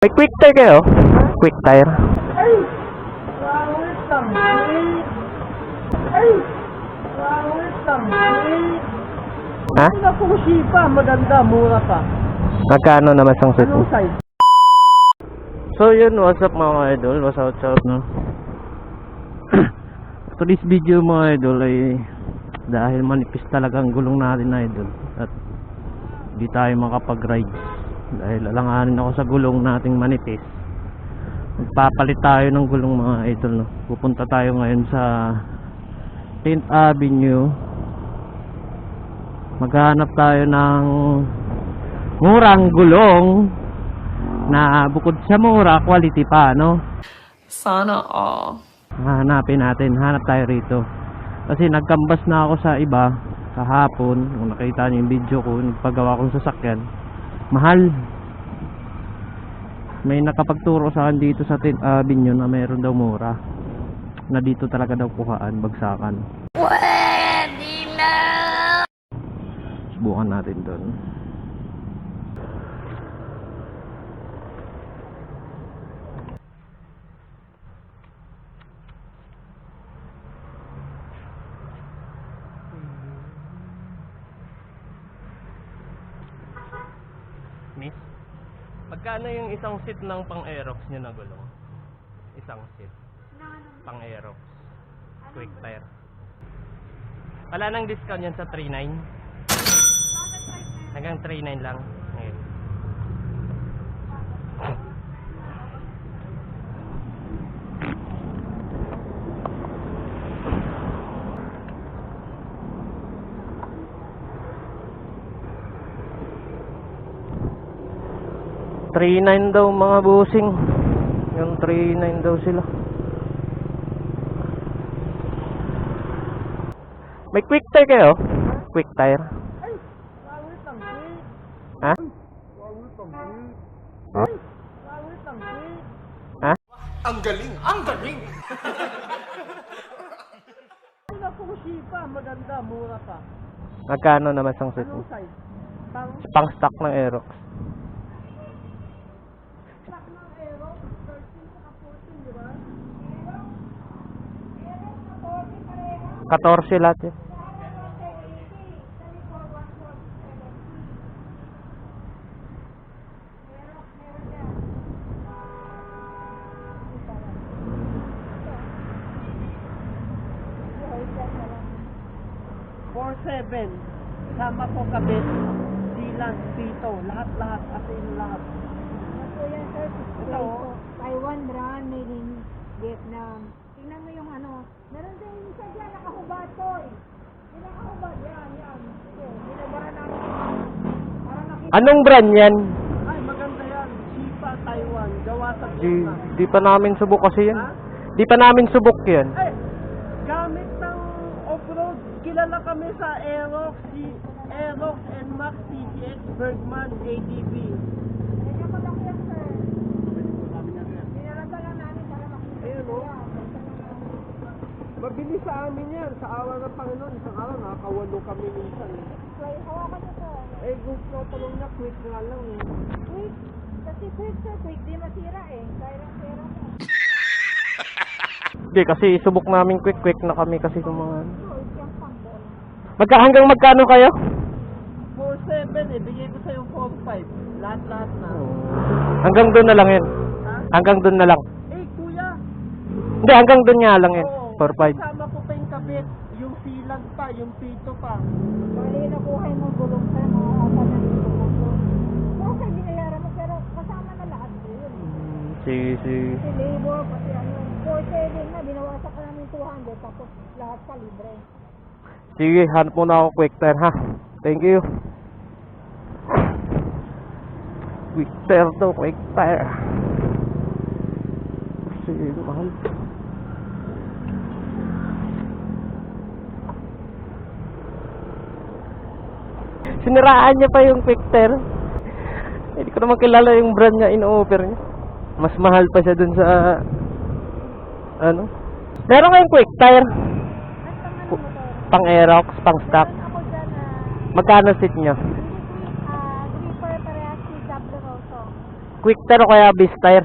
May quick tire kayo? Quick tire. Ay! Wawit lang. Ay! Wawit lang. Ha? Ano kung sipa, maganda, mura pa. Magkano naman sang set? Anong size? So yun, what's up mga idol? What's up, no? So this video mga idol ay dahil manipis talaga ang gulong natin na idol at di tayo makapag-ride dahil alanganin ako sa gulong nating manipis. Magpapalit tayo ng gulong mga idol, no? Pupunta tayo ngayon sa 10th Avenue. Maghanap tayo ng murang gulong na bukod sa mura, quality pa, no? Sana all. Hanapin natin, hanap tayo rito. Kasi nagkambas na ako sa iba kahapon. Kung nakita niyo yung video ko, nagpagawa kong sasakyan. Mahal. May nakapagturo sa akin dito sa 10th Avenue na mayroon daw mura. Na dito talaga daw kuhaan, bagsakan. Pwede na! Subukan natin doon. Miss, magkano yung isang seat ng pang-aerox nyo na gulong? Isang seat pang-aerox quick tire. Wala nang discount yan sa 3.9? Hanggang 3.9 lang ngayon. $3.9 daw mga busing. Yung 3.9 daw sila. May quick tire kayo? Quick tire. Ay! Wawit lang. Ha? Wawit lang. Ha? Wawit lang. Ha? Ang galing! Ang galing! Ano kung sipa, maganda, mura pa. Magkano naman sang set? Anong size? Pang stock ng Aerox. Stock ng Aero, 13 saka 14, di ba? 14 lahat yun. $4.7. Sama po kabit, silang, pito, lahat-lahat, as in lahat. Ito yan, sir. Ito. Taiwan brand, made in Vietnam. Tingnan mo yung ano. Meron din isa dyan, nakahubad to eh. Yung nakahubad, yan. Sige, binabara namin. Para nakita. Anong brand yan? Ay, maganda yan. Shipa, Taiwan, gawa sa Di, Vietnam. di pa namin subok kasi yan. Ha? Di pa namin subok yan. Ay, gamit ng off-road, kilala kami sa Aerox and Max TGX, Bergman, ADB. Ganyan malaki yan, sir. Pinalata lang namin para makita. Ayun, oh. Mabilis sa amin yan. Sa awa ng Panginoon, isang araw nakakawalo kami minsan. Play, hawakan niyo po. Eh, gusto talong na quick nga lang. Eh. Quick. Kasi quick, sir. Quick, di masira eh. Kaya lang pera mo. Hindi kasi subok namin quick na kami kasi yung mga... So, yung pambol. Hanggang magkano kayo? 4.7 eh. Bigay ko sa'yo 4.5. Lahat-lahat na. Hanggang doon na lang yun. Ha? Hanggang doon na lang. Eh, kuya. Hindi, hanggang doon nga lang yun. Oo. 4.5. Kasama ko pa yung kabit. Yung silag pa, yung pito pa. Bali, nakuha mo gulong, sir. Makakasa na yung gulong ko. So, sir, binayaran mo. Pero kasama na lahat yun. Sige. Kasi labor, pati ano. 4.7 na. Binawasak ka namin 200. Tapos lahat pa libre. Sige, hanap muna ako quick tire ha. Thank you. Quick tire daw, quick tire. Sige, mahal. Siniraan niya pa yung quick tire. Hindi ko naman kilala yung brand niya in-offer niya. Mas mahal pa siya dun sa ano. Meron kayong quick tire? Pang Aerox, pang stock. Meron ako dyan na Magkano seat nyo? gripper parehas si Double Rosso. Quick tire o kaya beast tire?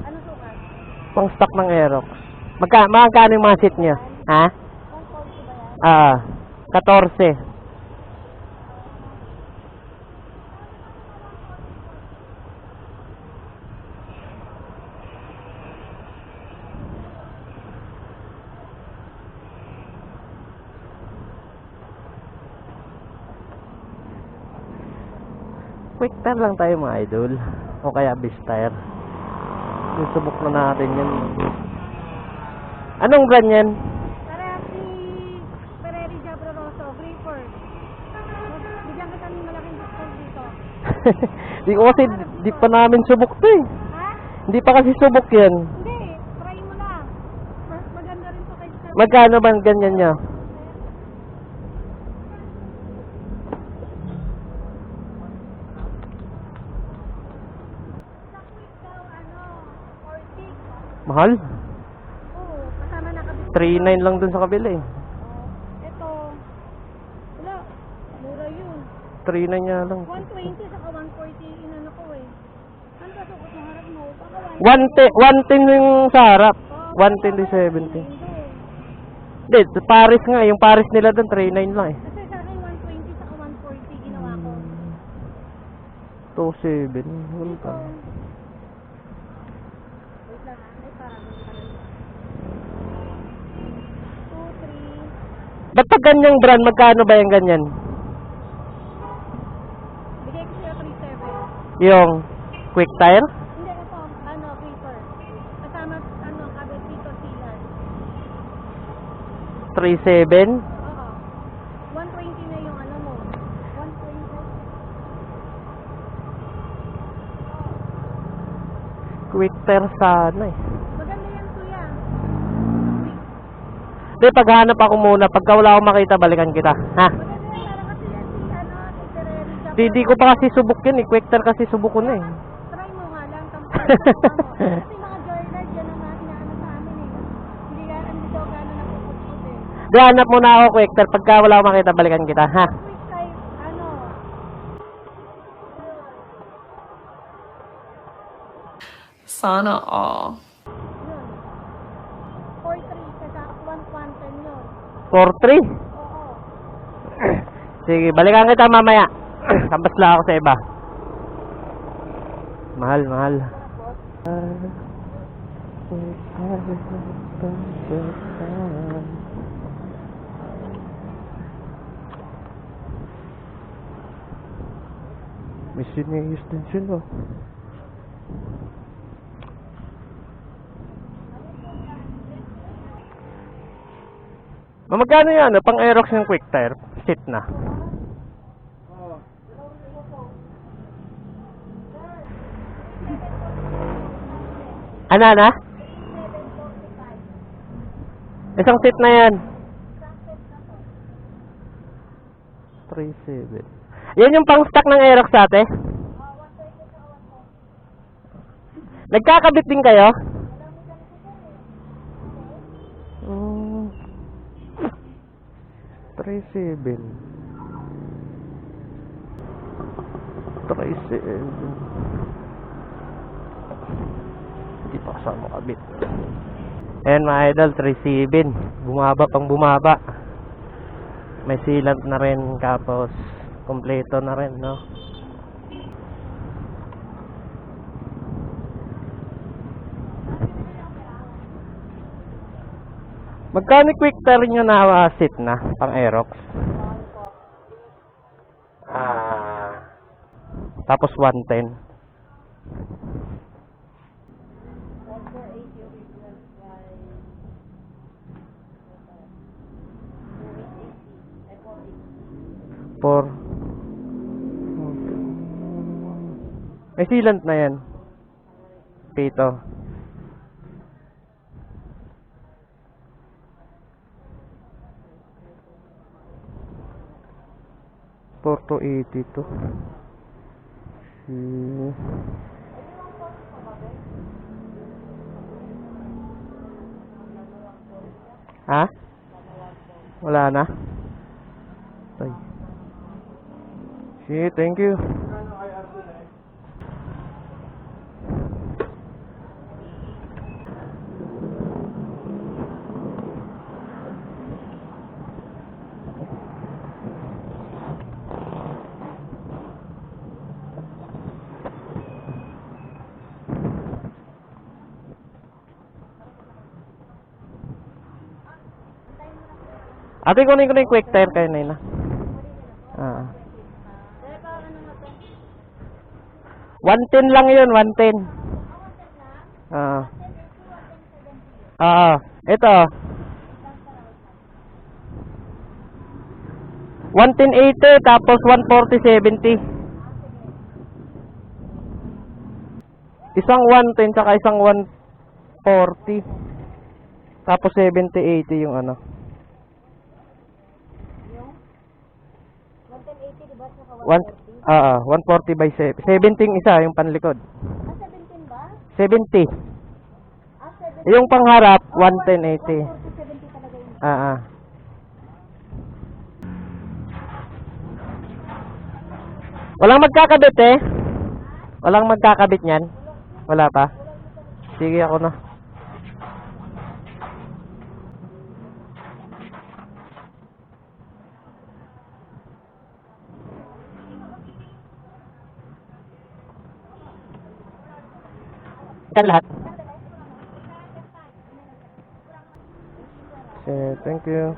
Ano sukat? Pang stock ng Aerox. Magkano yung mga seat nyo? Ha? 140 ba yan? 14. Quick tire lang tayo mga idol. O kaya beast tire. Susubok na natin yan. Anong brand yan? Ferrari Jabra Rosso, Gripper. Bigyan kita ng malaking discount dito. Di ko kasi, di pa namin subok to eh. Ha? Hindi pa kasi subok yan. Hindi, try mo lang. Maganda rin to kay Sir. Magkano ba ang ganyan nyo? Sa quick daw, 40. Mahal? Oo, kasama na kabit. 3.9 lang dun sa kabila eh. Ito, wala, mura yun. 3.9 nga lang. 120 saka 140 inano ko eh. Ano ba suot mo harap mo? Baka 110 yung sa harap. 110 to 70. Hindi, Paris nga. Yung Paris nila dun, 3.9 lang eh. Kasi sa akin 120 saka 140 ginawa ko. 2.7. Ano Dito. pa? Wait lang ah, may parang ganun. 2, 3. Ba't pag ganyang brand, magkano ba yung ganyan? Bigay ko sa'yo 3.7. Yung quick tire? Hindi, ito, Creeper. Kasama, kabit dito, sealer. 3.7? Oo. 120 na yung ano mo. 120. Quick tire sana eh. Maganda yan, kuya. Hindi, paghanap ako muna. Pagka wala akong makita, balikan kita. Ha? Maganda yan, parang kasi yan si, si Ferrari. Di ko pa kasi subok yun eh. Quick tire kasi subok ko na eh. Try mo nga lang. Kasi mga joyride, yan ang mga inaano sa amin eh. Hindi daw gano'n napuputput eh. Di, hanap muna ako quick tire. Pagka wala akong makita, balikan kita. Ha? Quick type, Sana all. yun. 4.3, kasa 1.10 yun. 4.3? Oo. Sige, balikan kita mamaya. Kampas lang ako sa iba. Mahal, mahal. May sinayos din sila. Magkano yan? Pang Aerox yung quick tire. Sit na. Ano na? Isang seat na yan. 3.7. Yan yung pang stock ng Aerox ate? Nagkakabit din kayo? Mm. 3.7. 3.7. Hindi pa kasama kabit. Ayan mga idol, 3.7. Bumaba pang bumaba. May sealant na rin, tapos kompleto na rin, no? Magkano quick tire nyo na seat na, pang Aerox? Tapos 110. For may sealant na yan. Pito. Porto 80 to. Ha? Wala na? Ay. Shit, thank you. Ate, kunin ko na yung quick tire kayo na yun. Ah. 110 lang yun, 110. Ah. Ito. 110.80 tapos 140.70. Isang 110 tsaka isang 140. Tapos 70.80 yung ano. 110.80 diba? Saka 140 by 70 yung isa, yung panlikod. 17 ba? 70. 70. Yung pangharap 110.80. 70 talaga yun. Walang magkakabit eh. Walang magkakabit niyan. Wala pa. Sige ako na. Yan lahat. Okay, thank you.